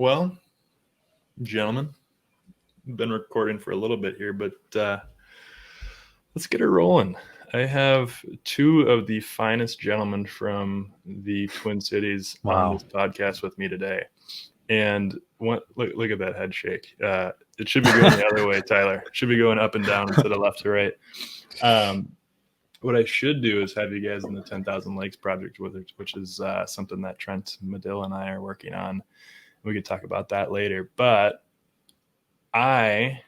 Well, gentlemen, been recording for a little bit here, but let's get it rolling. I have two of the finest gentlemen from the Twin Cities on this podcast with me today. And look at that head shake. It should be going the other way, Tyler. It should be going up and down instead of left to right. What I should do is have you guys in the 10,000 Lakes project with it, which is something that Trent Medill and I are working on. We could talk about that later. But I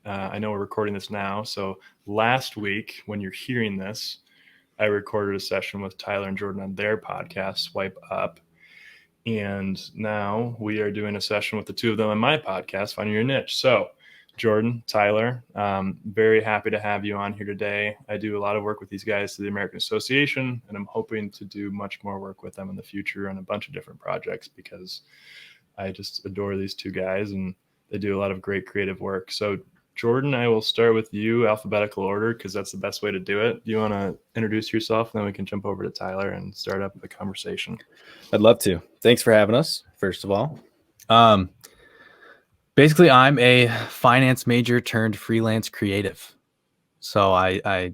know we're recording this now. So last week, when you're hearing this, I recorded a session with Tyler and Jordan on their podcast, Swipe Up. And now we are doing a session with the two of them on my podcast, Finding Your Niche. So Jordan, Tyler, very happy to have you on here today. I do a lot of work with these guys through the American Association, and I'm hoping to do much more work with them in the future on a bunch of different projects because I just adore these two guys and they do a lot of great creative work. So Jordan, I will start with you, alphabetical order, because that's the best way to do it. Do you want to introduce yourself? And then we can jump over to Tyler and start up the conversation. I'd love to. Thanks for having us, first of all. Basically, I'm a finance major turned freelance creative. So I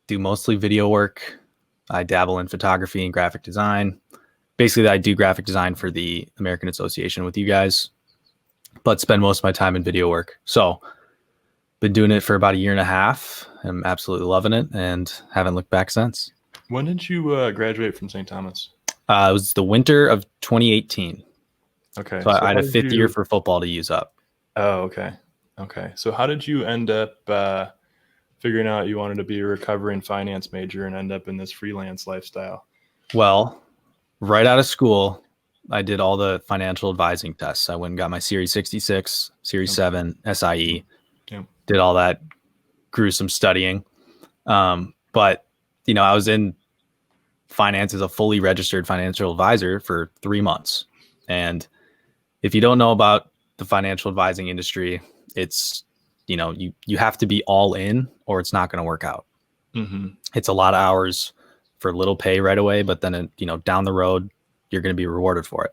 do mostly video work. I dabble in photography and graphic design. Basically, I do graphic design for the American Association with you guys, but spend most of my time in video work. So been doing it for about a year and a half. I'm absolutely loving it and haven't looked back since. When did you graduate from St. Thomas? It was the winter of 2018. Okay. So I had a fifth year for football to use up. Oh, okay. Okay. So how did you end up figuring out you wanted to be a recovering finance major and end up in this freelance lifestyle? Well, right out of school, I did all the financial advising tests. I went and got my Series 66, Series 7, SIE, did all that gruesome studying. But, I was in finance as a fully registered financial advisor for 3 months. And if you don't know about the financial advising industry, it's, you have to be all in or it's not going to work out. Mm-hmm. It's a lot of hours for little pay right away, but then, down the road, you're going to be rewarded for it.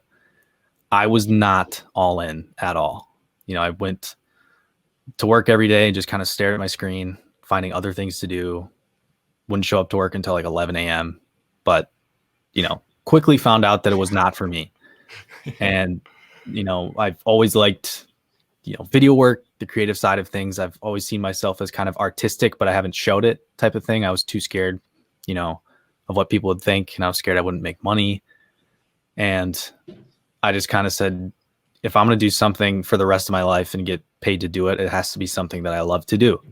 I was not all in at all. I went to work every day and just kind of stared at my screen, finding other things to do. Wouldn't show up to work until like 11 a.m. But, quickly found out that it was not for me. And, I've always liked, video work, the creative side of things. I've always seen myself as kind of artistic, but I haven't showed it type of thing. I was too scared, of what people would think. And I was scared I wouldn't make money. And I just kind of said, if I'm going to do something for the rest of my life and get paid to do it, it has to be something that I love to do.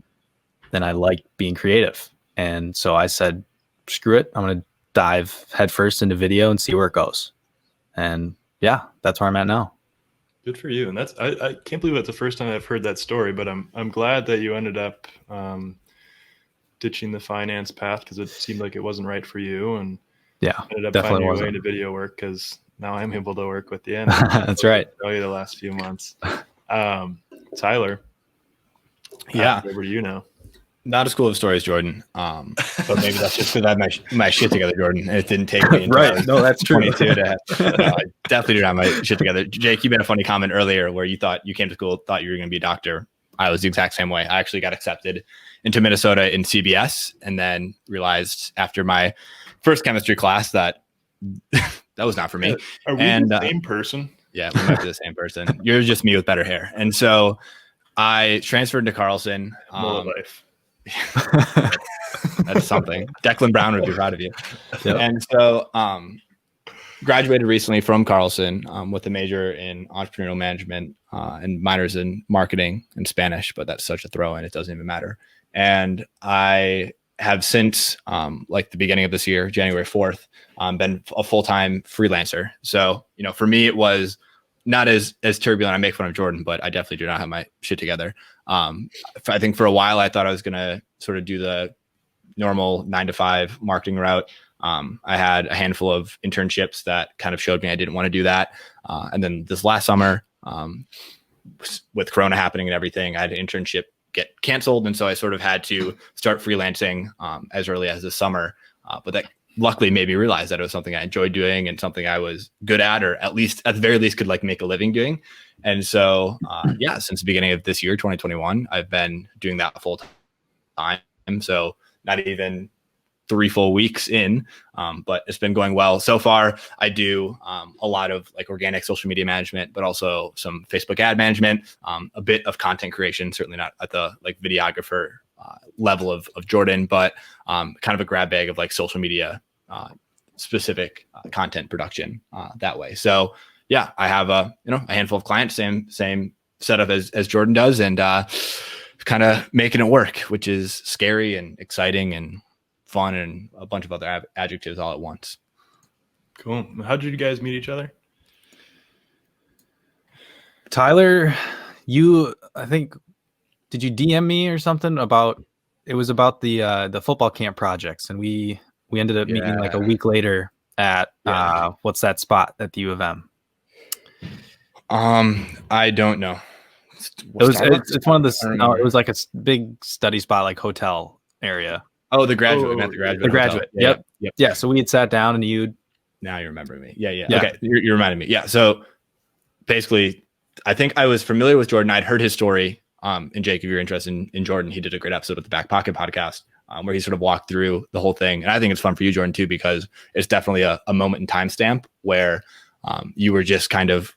Then I like being creative. And so I said, screw it. I'm going to dive headfirst into video and see where it goes. And yeah, that's where I'm at now. Good for you. And that's, I can't believe it's the first time I've heard that story, but I'm glad that you ended up ditching the finance path because it seemed like it wasn't right for you. And yeah, ended up finding your way into video work because now I'm able to work with you. And that's right. Tell you the last few months. Tyler. Yeah. Over to you now. Not as cool of stories, Jordan. But maybe that's just because I have my shit together, Jordan. It didn't take me until right. No, that's 22 to I definitely do not have my shit together. Jake, you made a funny comment earlier where you thought you came to school, thought you were going to be a doctor. I was the exact same way. I actually got accepted into Minnesota in CBS and then realized after my first chemistry class that that was not for me. Are we the same person? Yeah, we might be the same person. You're just me with better hair. And so I transferred to Carlson. Life. That's something. Declan Brown would be proud of you. Yep. And so graduated recently from Carlson with a major in entrepreneurial management and minors in marketing and Spanish, but that's such a throw in, it doesn't even matter. And I have since like the beginning of this year, January 4th, been a full-time freelancer. So, for me, it was not as turbulent. I make fun of Jordan, but I definitely do not have my shit together. I think for a while, I thought I was going to sort of do the normal 9-to-5 marketing route. I had a handful of internships that kind of showed me I didn't want to do that. And then this last summer, with Corona happening and everything, I had an internship get canceled. And so I sort of had to start freelancing as early as this summer. But that luckily made me realize that it was something I enjoyed doing and something I was good at, or at the very least could like make a living doing. And so, since the beginning of this year, 2021, I've been doing that full time. So not even 3 full weeks in, but it's been going well so far. I do a lot of like organic social media management, but also some Facebook ad management, a bit of content creation, certainly not at the like videographer level of Jordan, but kind of a grab bag of like social media specific content production that way. So yeah, I have a handful of clients, same setup as Jordan does, and kind of making it work, which is scary and exciting and fun and a bunch of other adjectives all at once. Cool. How did you guys meet each other? Tyler, I think, did you DM me or something about? It was about the football camp projects, and we ended up meeting like a week later at what's that spot at the U of M? I don't know. It's one of the. No, it was like a big study spot, like hotel area. Oh, the graduate. The graduate. Yep. Yeah. So we had sat down, and now you're remembering me. Yeah. Okay, you're reminding me. Yeah. So basically, I think I was familiar with Jordan. I'd heard his story. And Jake, if you're interested in Jordan, he did a great episode with the Back Pocket podcast where he sort of walked through the whole thing. And I think it's fun for you, Jordan, too, because it's definitely a moment in time stamp where you were just kind of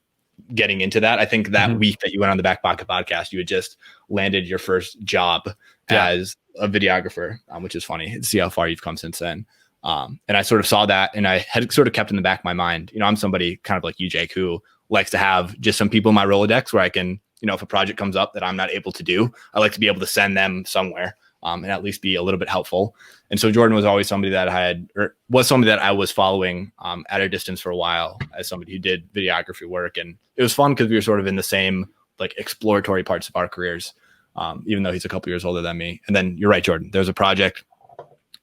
getting into that. I think that week that you went on the Back Pocket podcast, you had just landed your first job as a videographer, which is funny to see how far you've come since then. And I sort of saw that, and I had sort of kept in the back of my mind. I'm somebody kind of like you, Jake, who likes to have just some people in my Rolodex where I can, if a project comes up that I'm not able to do, I like to be able to send them somewhere and at least be a little bit helpful. And so Jordan was always somebody that I was following at a distance for a while as somebody who did videography work. And it was fun because we were sort of in the same like exploratory parts of our careers, even though he's a couple years older than me. And then you're right, Jordan, there's a project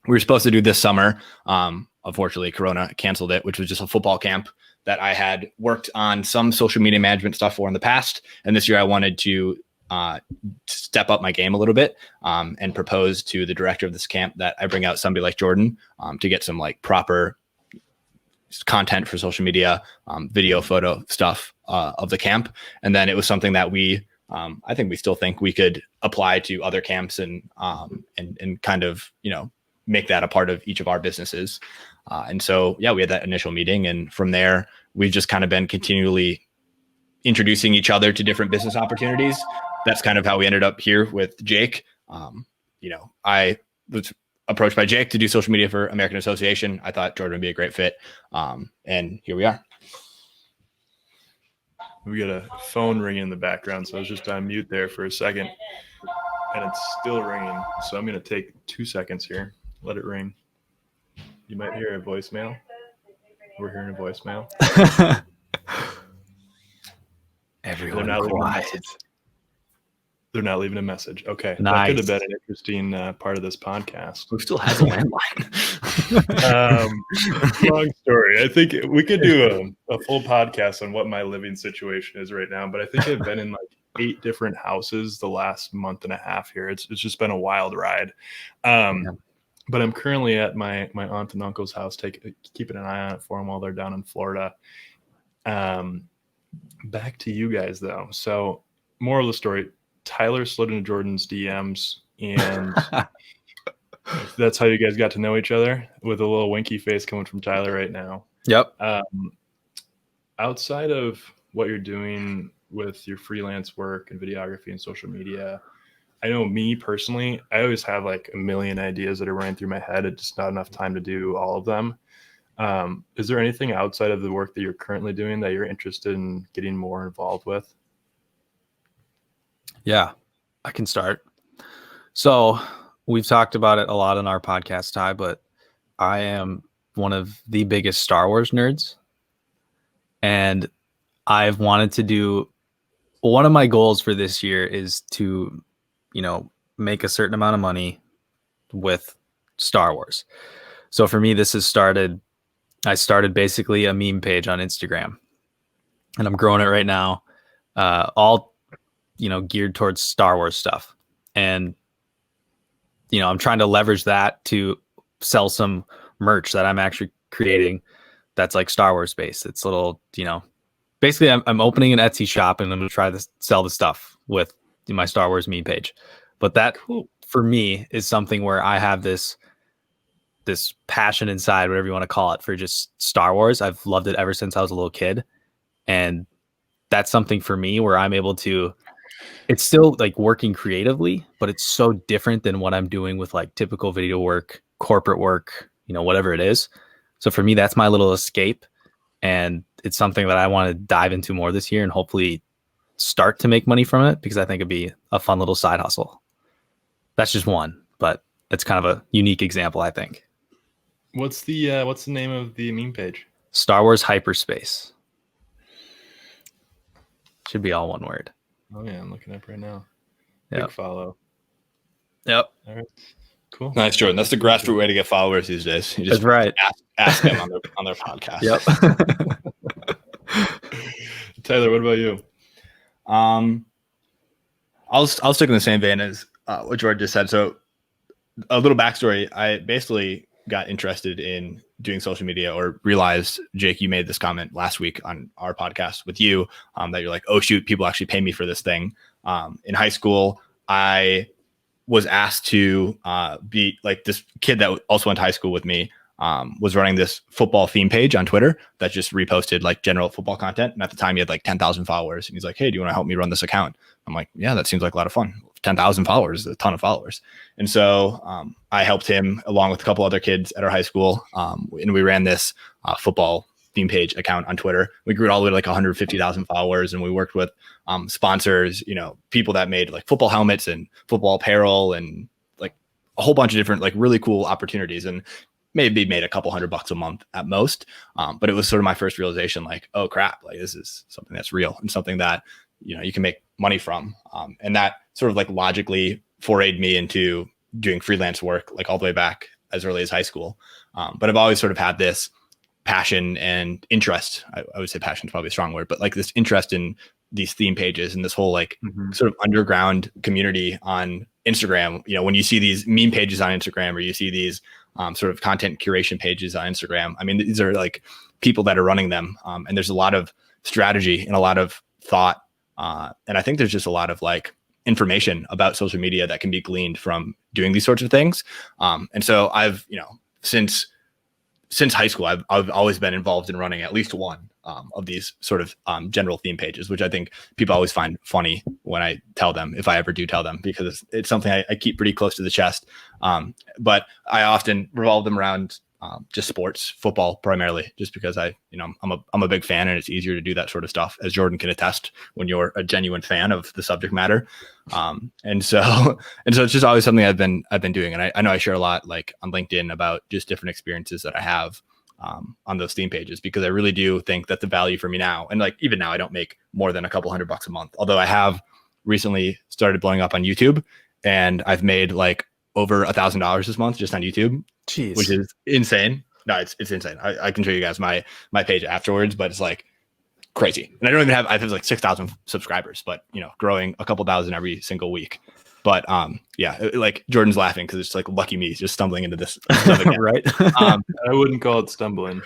we were supposed to do this summer. Unfortunately, Corona canceled it, which was just a football camp that I had worked on some social media management stuff for in the past. And this year I wanted to step up my game a little bit and propose to the director of this camp that I bring out somebody like Jordan to get some like proper content for social media, video, photo stuff of the camp. And then it was something that I think we still think we could apply to other camps and kind of, make that a part of each of our businesses. And so, we had that initial meeting, and from there, we've just kind of been continually introducing each other to different business opportunities. That's kind of how we ended up here with Jake. I was approached by Jake to do social media for American Association. I thought Jordan would be a great fit. And here we are. We got a phone ringing in the background, so I was just on mute there for a second, and it's still ringing. So I'm going to take 2 seconds here. Let it ring. You might hear a voicemail. We're hearing a voicemail. Everyone quiet. They're not leaving a message. Okay. Nice. That could have been an interesting part of this podcast. Who still has a landline? Long story. I think we could do a full podcast on what my living situation is right now, but I think I've been in like 8 different houses the last month and a half here. It's just been a wild ride. But I'm currently at my aunt and uncle's house, keeping an eye on it for them while they're down in Florida. Back to you guys, though. So, moral of the story, Tyler slid into Jordan's DMs, and that's how you guys got to know each other, with a little winky face coming from Tyler right now. Yep. Outside of what you're doing with your freelance work and videography and social media, I know me personally, I always have like a million ideas that are running through my head. It's just not enough time to do all of them. Is there anything outside of the work that you're currently doing that you're interested in getting more involved with? Yeah, I can start. So we've talked about it a lot on our podcast, Ty, but I am one of the biggest Star Wars nerds. And I've wanted to do, one of my goals for this year is to, make a certain amount of money with Star Wars. So for me, I started basically a meme page on Instagram, and I'm growing it right now, all, geared towards Star Wars stuff. And, I'm trying to leverage that to sell some merch that I'm actually creating that's like Star Wars based. It's little, basically I'm opening an Etsy shop and I'm going to try to sell the stuff with my Star Wars meme page. But that for me is something where I have this passion inside, whatever you want to call it, for just Star Wars. I've loved it ever since I was a little kid. And that's something for me where I'm able to, it's still like working creatively, but it's so different than what I'm doing with like typical video work, corporate work, whatever it is. So for me, that's my little escape. And it's something that I want to dive into more this year and hopefully start to make money from it, because I think it'd be a fun little side hustle. That's just one, but it's kind of a unique example, I think. What's the name of the meme page? Star Wars Hyperspace. Should be all one word. Oh yeah, I'm looking up right now. Yep. Big follow. Yep. All right. Cool. Nice, Jordan. That's the grassroots way to get followers these days. You just That's right. Ask them on their podcast. Yep. Tyler, what about you? I'll stick in the same vein as what Jordan just said. So a little backstory. I basically got interested in doing social media, or realized, Jake, you made this comment last week on our podcast with you, that you're like, oh shoot, people actually pay me for this thing. In high school, I was asked to be like, this kid that also went to high school with me was running this football theme page on Twitter that just reposted like general football content. And at the time he had like 10,000 followers, and he's like, hey, do you want to help me run this account? I'm like, yeah, that seems like a lot of fun. 10,000 followers, a ton of followers. And so I helped him along with a couple other kids at our high school. And we ran this football theme page account on Twitter. We grew it all the way to like 150,000 followers. And we worked with sponsors, people that made like football helmets and football apparel and like a whole bunch of different, like really cool opportunities. And maybe made a couple $100 a month at most. But it was sort of my first realization, like, oh crap, like this is something that's real and something that, you can make money from. And that sort of like logically forayed me into doing freelance work, like all the way back as early as high school. But I've always sort of had this passion and interest. I would say passion is probably a strong word, but like this interest in these theme pages and this whole like sort of underground community on Instagram. When you see these meme pages on Instagram, or you see these sort of content curation pages on Instagram, I mean, these are like people that are running them. And there's a lot of strategy and a lot of thought. And I think there's just a lot of like information about social media that can be gleaned from doing these sorts of things. And so I've, since high school, I've always been involved in running at least one of these sort of general theme pages, which I think people always find funny when I tell them, if I ever do tell them, because it's something I keep pretty close to the chest. But I often revolve them around just sports, football primarily, just because I'm a big fan, and it's easier to do that sort of stuff, as Jordan can attest, when you're a genuine fan of the subject matter. And so it's just always something I've been doing. And I know I share a lot like on LinkedIn about just different experiences that I have on those theme pages, because I really do think that the value for me now, and like even now I don't make more than a couple $100 a month, although I have recently started blowing up on YouTube, and I've made like over $1,000 this month just on YouTube. Jeez. Which is insane. No, it's insane. I can show you guys my page afterwards, but it's like crazy. And I have like 6,000 subscribers, but growing a couple thousand every single week. But like Jordan's laughing because it's like lucky me just stumbling into this stuff again. Right. I wouldn't call it stumbling.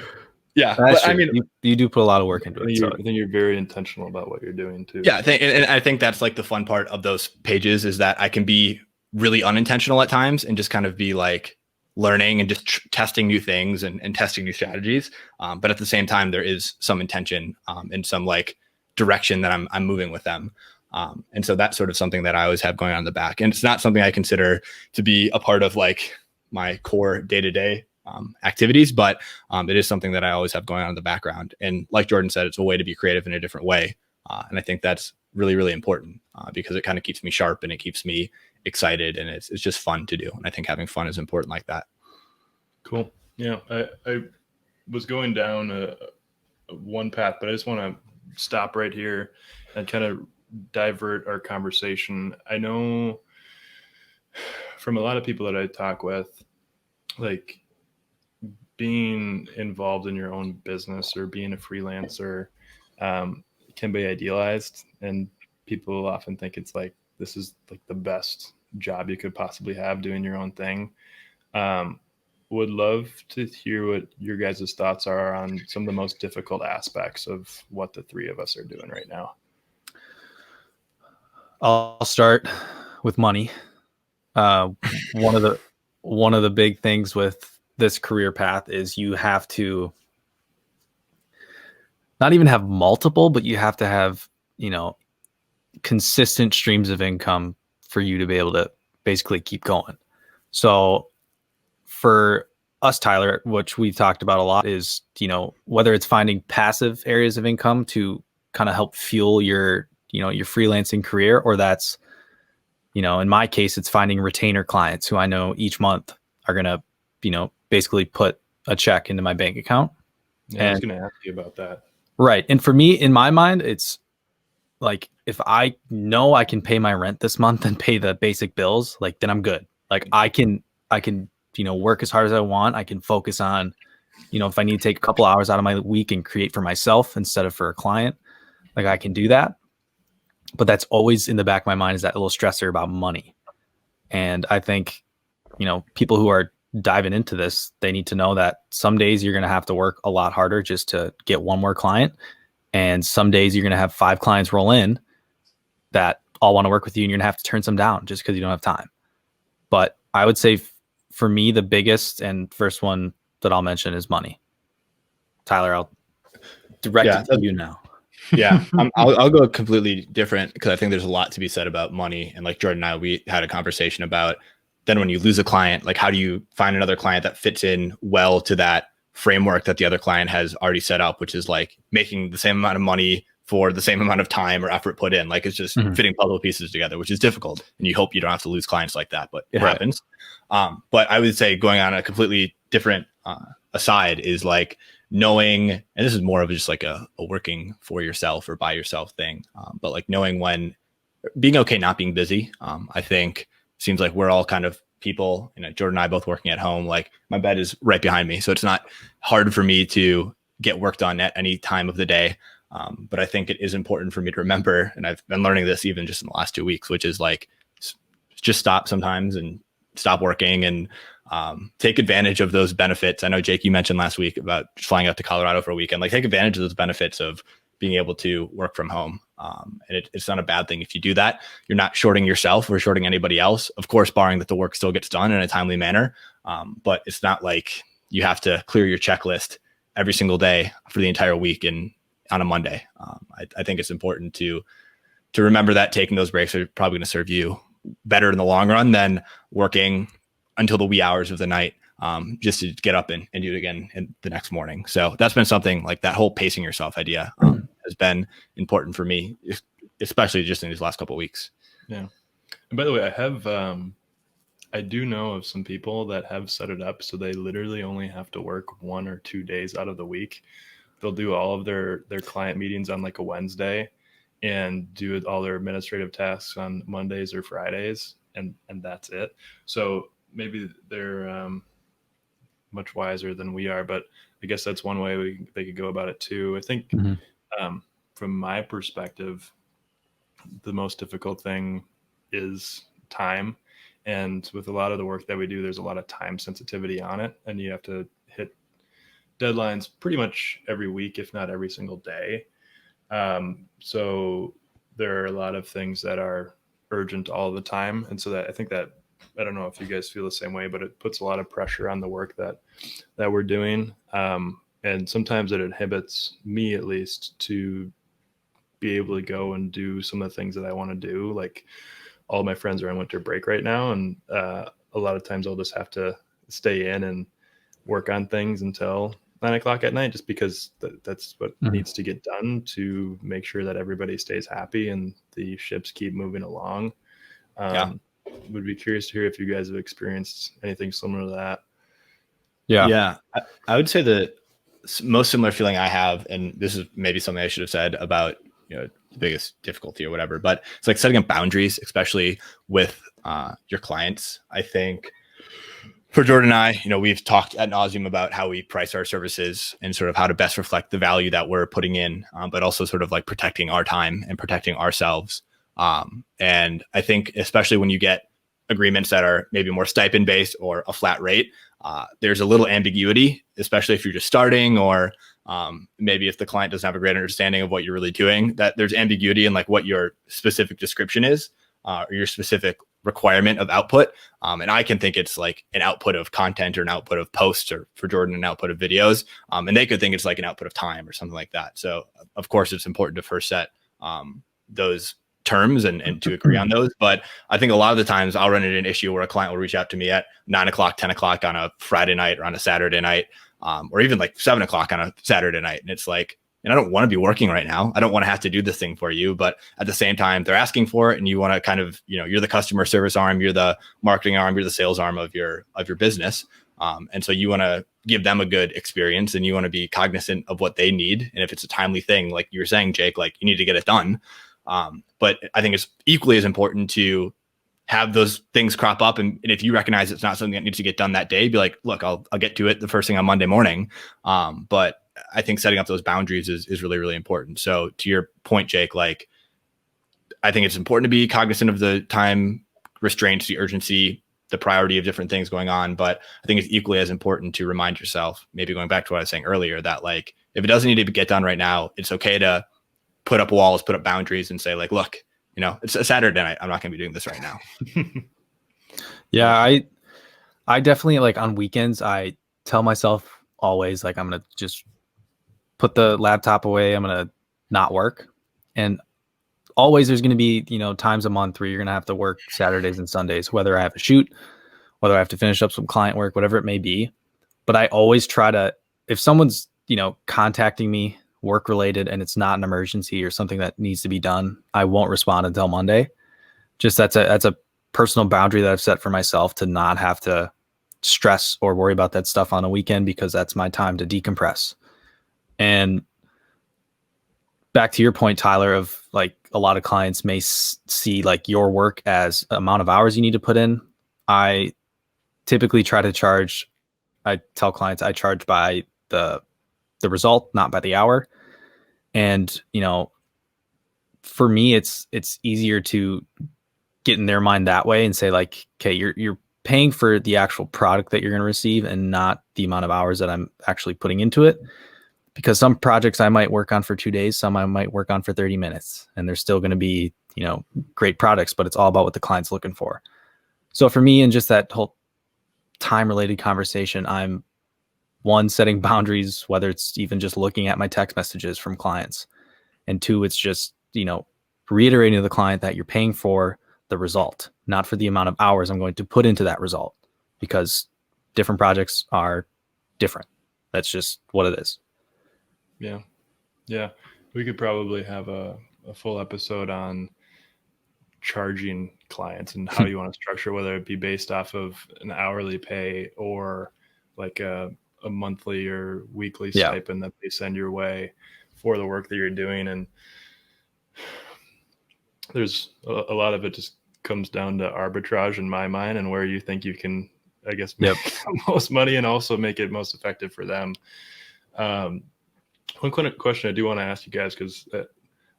Yeah, but, I mean, you do put a lot of work into it. I think you're very intentional about what you're doing too. Yeah, and I think that's like the fun part of those pages, is that I can be really unintentional at times and just kind of be like learning and just testing new things and testing new strategies. But at the same time, there is some intention and some like direction that I'm moving with them. And so that's sort of something that I always have going on in the back. And it's not something I consider to be a part of like my core day-to-day activities, but it is something that I always have going on in the background. And like Jordan said, it's a way to be creative in a different way. And I think that's really, really important because it kind of keeps me sharp and it keeps me excited, and it's just fun to do. And I think having fun is important like that. Cool. Yeah. I was going down one path, but I just want to stop right here and kind of divert our conversation. I know from a lot of people that I talk with, like being involved in your own business or being a freelancer can be idealized, and people often think it's like, this is like the best job you could possibly have, doing your own thing. would love to hear what your guys' thoughts are on some of the most difficult aspects of what the three of us are doing right now. I'll start with money. One of the big things with this career path is you have to not even have multiple, but you have to have, consistent streams of income for you to be able to basically keep going. So for us, Tyler, which we've talked about a lot, is, whether it's finding passive areas of income to kind of help fuel your freelancing career, or that's, in my case, it's finding retainer clients who I know each month are going to, basically put a check into my bank account. Yeah, I was going to ask you about that. Right. And for me, in my mind, it's like, if I know I can pay my rent this month and pay the basic bills, like, then I'm good. Like, I can, work as hard as I want. I can focus on, if I need to take a couple hours out of my week and create for myself instead of for a client, like, I can do that. But that's always in the back of my mind, is that little stressor about money. And I think, people who are diving into this, they need to know that some days you're going to have to work a lot harder just to get one more client. And some days you're going to have 5 clients roll in that all want to work with you, and you're going to have to turn some down just because you don't have time. But I would say for me, the biggest and first one that I'll mention is money. Tyler, I'll direct it to you now. Yeah, I'll go completely different, because I think there's a lot to be said about money. And like Jordan and I, we had a conversation about then when you lose a client, like, how do you find another client that fits in well to that framework that the other client has already set up, which is like making the same amount of money for the same amount of time or effort put in. Like, it's just fitting puzzle pieces together, which is difficult. And you hope you don't have to lose clients like that, but it happens. But I would say, going on a completely different aside, is like knowing, and this is more of just like a working for yourself or by yourself thing. But like knowing when, being okay not being busy. I think seems like we're all kind of people, Jordan and I both working at home, like my bed is right behind me. So it's not hard for me to get work done at any time of the day. But I think it is important for me to remember, and I've been learning this even just in the last 2 weeks, which is like, just stop sometimes and stop working and take advantage of those benefits. I know, Jake, you mentioned last week about flying out to Colorado for a weekend. Like, take advantage of those benefits of being able to work from home. And it's not a bad thing if you do that. You're not shorting yourself or shorting anybody else, of course, barring that the work still gets done in a timely manner. But it's not like you have to clear your checklist every single day for the entire week and on a Monday. I think it's important to remember that taking those breaks are probably going to serve you better in the long run than working until the wee hours of the night, just to get up and do it again in the next morning. So that's been something, like that whole pacing yourself idea has been important for me, especially just in these last couple of weeks. Yeah. And by the way, I do know of some people that have set it up so they literally only have to work 1 or 2 days out of the week. They'll do all of their client meetings on like a Wednesday and do all their administrative tasks on Mondays or Fridays, and that's it. So maybe they're much wiser than we are, but I guess that's one way they could go about it too. I think from my perspective, the most difficult thing is time. And with a lot of the work that we do, there's a lot of time sensitivity on it, and you have to hit deadlines pretty much every week, if not every single day. So there are a lot of things that are urgent all the time. And so that, I think that, I don't know if you guys feel the same way, but it puts a lot of pressure on the work that we're doing. And sometimes it inhibits me, at least, to be able to go and do some of the things that I want to do. Like, all of my friends are on winter break right now. And a lot of times I'll just have to stay in and work on things until 9 o'clock at night, just because that's what needs to get done to make sure that everybody stays happy and the ships keep moving along. Would be curious to hear if you guys have experienced anything similar to that. Yeah. I would say the most similar feeling I have, and this is maybe something I should have said about, the biggest difficulty or whatever, but it's like setting up boundaries, especially with your clients. I think for Jordan and I, we've talked ad nauseum about how we price our services and sort of how to best reflect the value that we're putting in, but also sort of like protecting our time and protecting ourselves. And I think especially when you get agreements that are maybe more stipend based or a flat rate, there's a little ambiguity, especially if you're just starting, or maybe if the client doesn't have a great understanding of what you're really doing, that there's ambiguity in like what your specific description is, or your specific requirement of output. And I can think it's like an output of content or an output of posts, or for Jordan, an output of videos. And they could think it's like an output of time or something like that. So of course it's important to first set those terms and to agree on those. But I think a lot of the times I'll run into an issue where a client will reach out to me at 9 o'clock, 10 o'clock on a Friday night or on a Saturday night, or even like 7 o'clock on a Saturday night. And it's like, and I don't want to be working right now. I don't want to have to do this thing for you. But at the same time, they're asking for it, and you want to kind of, you're the customer service arm, you're the marketing arm, you're the sales arm of your business. And so you want to give them a good experience, and you want to be cognizant of what they need. And if it's a timely thing, like you were saying, Jake, like you need to get it done. But I think it's equally as important to have those things crop up. And if you recognize it's not something that needs to get done that day, be like, look, I'll get to it the first thing on Monday morning. But I think setting up those boundaries is really, really important. So to your point, Jake, like, I think it's important to be cognizant of the time restraints, the urgency, the priority of different things going on. But I think it's equally as important to remind yourself, maybe going back to what I was saying earlier, that like, if it doesn't need to get done right now, it's okay to put up walls, put up boundaries, and say like, look, it's a Saturday night. I'm not going to be doing this right now. Yeah, I definitely, like, on weekends, I tell myself always, like, I'm going to just put the laptop away. I'm going to not work. And always there's going to be, times a month where you're going to have to work Saturdays and Sundays, whether I have a shoot, whether I have to finish up some client work, whatever it may be. But I always try to, if someone's, contacting me work related and it's not an emergency or something that needs to be done, I won't respond until Monday. Just that's a personal boundary that I've set for myself, to not have to stress or worry about that stuff on a weekend, because that's my time to decompress. And back to your point, Tyler, of like, a lot of clients may see like your work as amount of hours you need to put in. I typically try to charge, I tell clients I charge by the result, not by the hour. And, for me, it's easier to get in their mind that way and say like, okay, you're paying for the actual product that you're going to receive, and not the amount of hours that I'm actually putting into it. Because some projects I might work on for 2 days, some I might work on for 30 minutes, and they're still going to be, great products, but it's all about what the client's looking for. So for me, and just that whole time related conversation, I'm, one, setting boundaries, whether it's even just looking at my text messages from clients. And two, it's just, reiterating to the client that you're paying for the result, not for the amount of hours I'm going to put into that result, because different projects are different. That's just what it is. Yeah. Yeah. We could probably have a full episode on charging clients and how you want to structure, whether it be based off of an hourly pay or like a monthly or weekly stipend that they send your way for the work that you're doing. And there's a lot of it just comes down to arbitrage in my mind, and where you think you can, I guess, make the most money and also make it most effective for them. One question I do want to ask you guys, because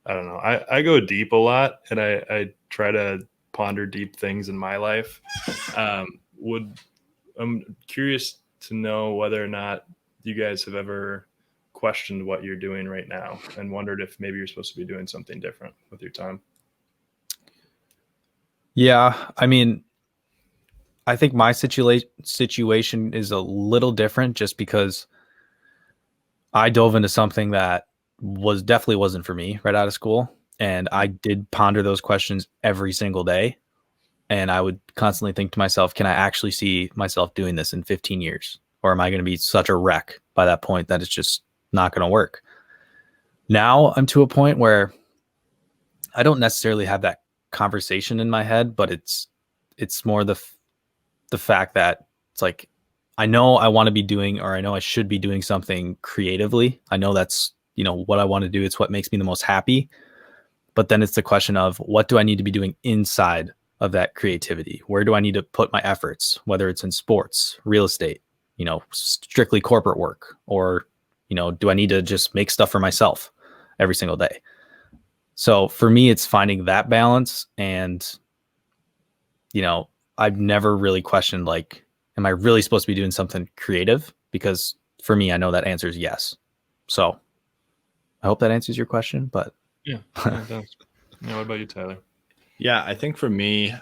I don't know, I go deep a lot, and I try to ponder deep things in my life. I'm curious to know whether or not you guys have ever questioned what you're doing right now and wondered if maybe you're supposed to be doing something different with your time. Yeah, I mean, I think my situation is a little different, just because I dove into something that definitely wasn't for me right out of school. And I did ponder those questions every single day. And I would constantly think to myself, can I actually see myself doing this in 15 years? Or am I going to be such a wreck by that point that it's just not going to work? Now I'm to a point where I don't necessarily have that conversation in my head, but it's more the fact that it's like, I know I want to be doing, or I know I should be doing something creatively. I know that's, what I want to do. It's what makes me the most happy. But then it's the question of, what do I need to be doing inside of that creativity? Where do I need to put my efforts, whether it's in sports, real estate, strictly corporate work, or, do I need to just make stuff for myself every single day? So for me, it's finding that balance. And, I've never really questioned like am I really supposed to be doing something creative? Because for me, I know that answer is yes. So I hope that answers your question, but yeah, it does. Yeah, what about you, Tyler? Yeah, I think for me,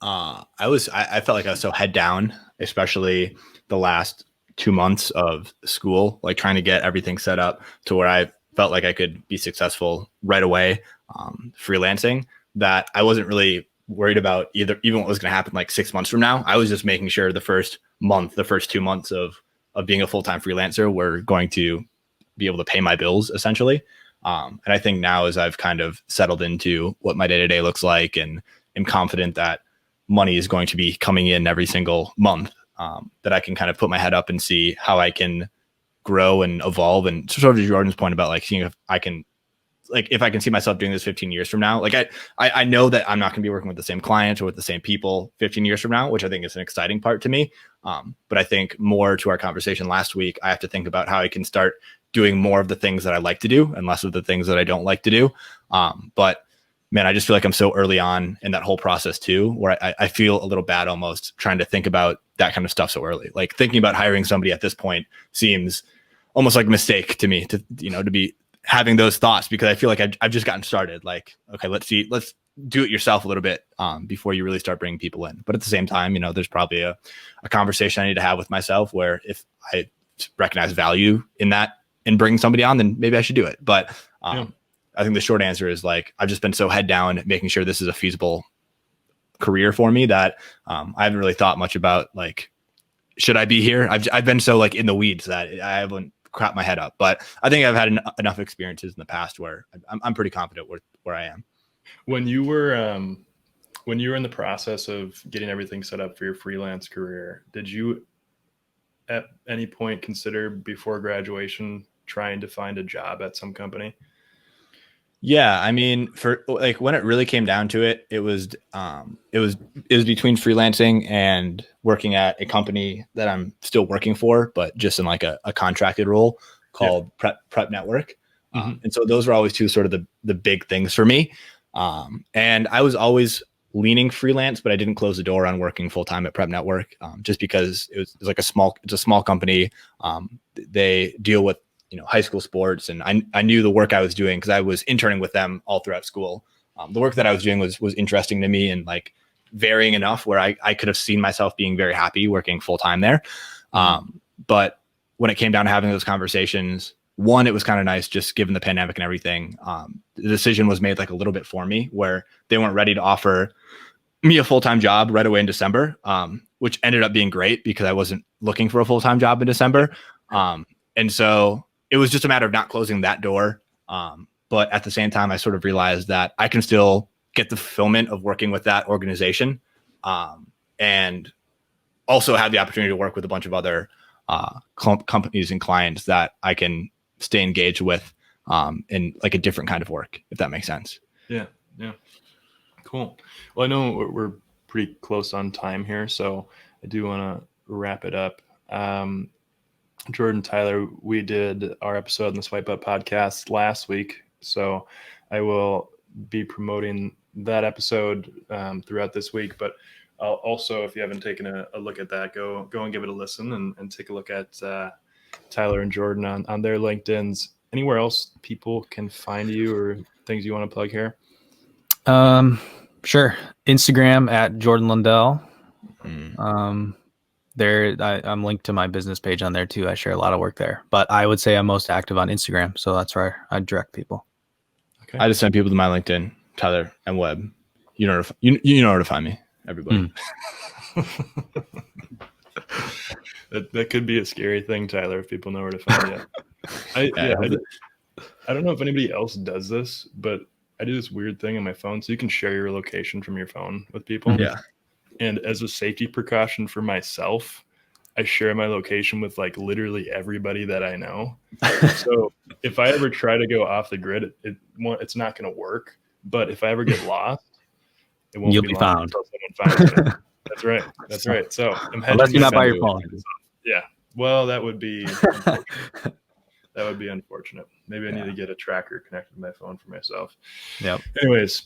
I felt like I was so head down, especially the last 2 months of school, like trying to get everything set up to where I felt like I could be successful right away, freelancing, that I wasn't really worried about even what was going to happen like 6 months from now. I was just making sure the first 2 months of being a full-time freelancer were going to be able to pay my bills essentially. And I think now as I've kind of settled into what my day-to-day looks like and am confident that money is going to be coming in every single month, that I can kind of put my head up and see how I can grow and evolve. And sort of to Jordan's point about like seeing if I can see myself doing this 15 years from now, like I know that I'm not going to be working with the same clients or with the same people 15 years from now, which I think is an exciting part to me. But I think more to our conversation last week, I have to think about how I can start doing more of the things that I like to do and less of the things that I don't like to do. But man, I just feel like I'm so early on in that whole process too, where I feel a little bad almost trying to think about that kind of stuff so early. Like thinking about hiring somebody at this point seems almost like a mistake to me to be having those thoughts, because I feel like I've just gotten started. Like, okay, let's do it yourself a little bit before you really start bringing people in. But at the same time, there's probably a conversation I need to have with myself where if I recognize value in that and bring somebody on, then maybe I should do it. But I think the short answer is like, I've just been so head down making sure this is a feasible career for me that I haven't really thought much about like, should I be here? I've been so like in the weeds that I haven't crapped my head up. But I think I've had enough experiences in the past where I'm pretty confident where I am. When you were in the process of getting everything set up for your freelance career, did you at any point consider before graduation trying to find a job at some company? Yeah, I mean, for like when it really came down to it, it was between freelancing and working at a company that I'm still working for, but just in like a contracted role called Prep Network. And so those were always two sort of the big things for me. And I was always leaning freelance, but I didn't close the door on working full time at Prep Network, just because it's a small company. They deal with high school sports, and I knew the work I was doing because I was interning with them all throughout school. The work that I was doing was interesting to me and like varying enough where I could have seen myself being very happy working full time there. But when it came down to having those conversations, one, it was kind of nice just given the pandemic and everything. The decision was made like a little bit for me where they weren't ready to offer me a full-time job right away in December, which ended up being great because I wasn't looking for a full-time job in December. And so it was just a matter of not closing that door. But at the same time, I sort of realized that I can still get the fulfillment of working with that organization, and also have the opportunity to work with a bunch of other companies and clients that I can stay engaged with in like a different kind of work, if that makes sense. Yeah. Cool. Well, I know we're pretty close on time here, so I do want to wrap it up. Jordan, Tyler, we did our episode on the Swipe Up podcast last week, so I will be promoting that episode throughout this week. But I'll also, if you haven't taken a look at that, go and give it a listen and take a look at Tyler and Jordan on their LinkedIns. Anywhere else people can find you or things you want to plug here? Sure. Instagram at Jordan Lundell. I'm linked to my business page on there too. I share a lot of work there, but I would say I'm most active on Instagram. So that's where I direct people. Okay. I just send people to my LinkedIn, Tyler and Webb. You know where to find me, everybody. That could be a scary thing, Tyler, if people know where to find you. I don't know if anybody else does this, but I do this weird thing on my phone. So you can share your location from your phone with people. Yeah. And as a safety precaution for myself, I share my location with like literally everybody that I know. So if I ever try to go off the grid, it's not going to work. But if I ever get lost, it won't be long until someone finds me. That's right. So I'm hedging. Unless you're not by your phone. Yeah. Well, that would be unfortunate. Maybe I need to get a tracker connected to my phone for myself. Yep. Anyways,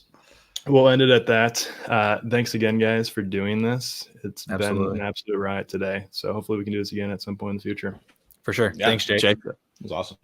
we'll end it at that. Thanks again, guys, for doing this. It's Absolutely. been an absolute riot today. So hopefully we can do this again at some point in the future. For sure. Yeah, Thanks, Jake. It was awesome.